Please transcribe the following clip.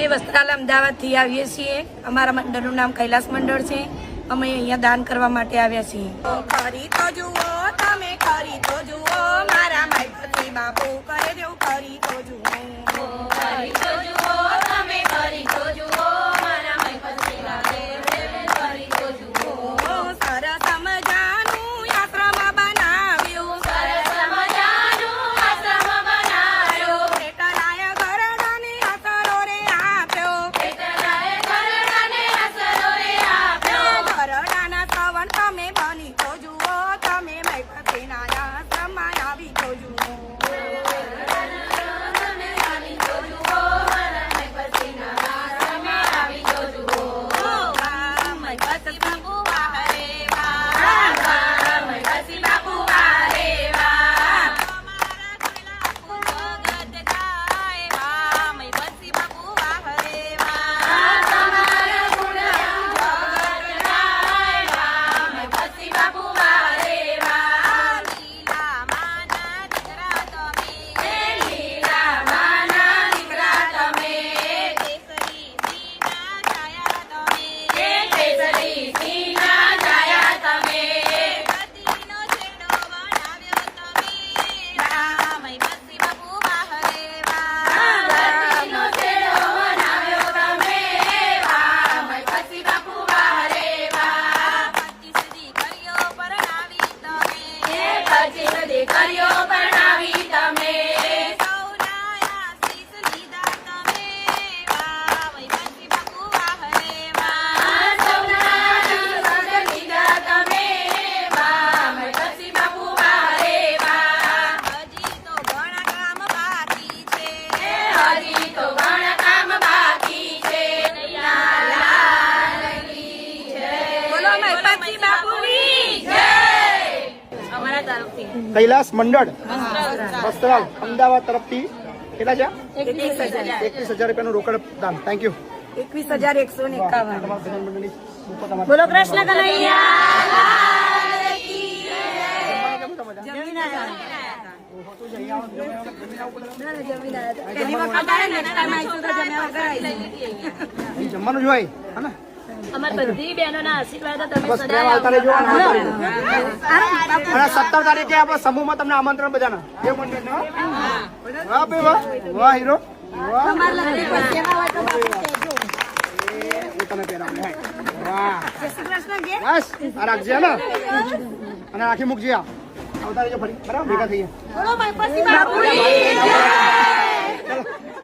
અમે વસ્ત્રાલય અમદાવાદથી આવીએ છીએ. અમારા મંડળનું નામ કૈલાસ મંડળ છે. અમે અહીંયા દાન કરવા માટે આવ્યા છીએ. ખરી તો જુઓ તમે, ખરી તો જુઓ મારા માઈપતિ બાપુ કરે જેવું ખરી તો જુઓ. ખરી તો જુઓ તમે, ખરી તો જુઓ મારા માઈપતિ બાપુ ખરી તો જુઓ. સરસ મજાનું આશ્રમ બનાવ્યું, સરસ મજાનું આશ્રમ બનાવ્યો. પેટલાય ગરડાને અસરો રે આપ્યો, પેટલાએ ઘરડાને અસરો રે આપ્યો. ગરડાના સવન તમે બની તો જુઓ, તમે માઈપતિના આશ્રમમાં આવી તો જુઓ. દીકરીઓ પરણાવી તમે, સૌના આશીષ લીધા તમે, વાહ માઈપતિ બાપુ વાહ રે વાહ. સૌના આશીર્વાદ લીધા તમે, વાહ માઈપતિ બાપુ વાહ રે વાહ. હજી તો ઘણા કામ બાકી છે, હજી તો ઘણા કામ બાકી છે. બોલો માઈપતિ બાપુની જય. કૈલાસ મંડળ વસ્ત્રાલ અમદાવાદ તરફથી કેટલા છે? 21,000 રૂપિયાનું રોકડ દાન. Thank you. 21,151. બોલો કૃષ્ણ કનૈયા. જમવાનું જોઈ હે ને? અમારી બધી બહેનોના આશીર્વાદ તમે બસ પ્રેમ આવતા રહેજો અને આવતા રહેજો. અને 17 તારીખે આપણે સમૂહમાં તમને આમંત્રણ બધાના એ મંડળ વાહ ભાઈ વાહ વાહ હીરો વાહ એ તમે પહેરાવો વાહ બસ આ રાખજે ને અને રાખી મૂકજે. આવતા રહેજો ફરી બરાબર ભેગા થઈએ. બોલો માઈપતિ બાપુની જય.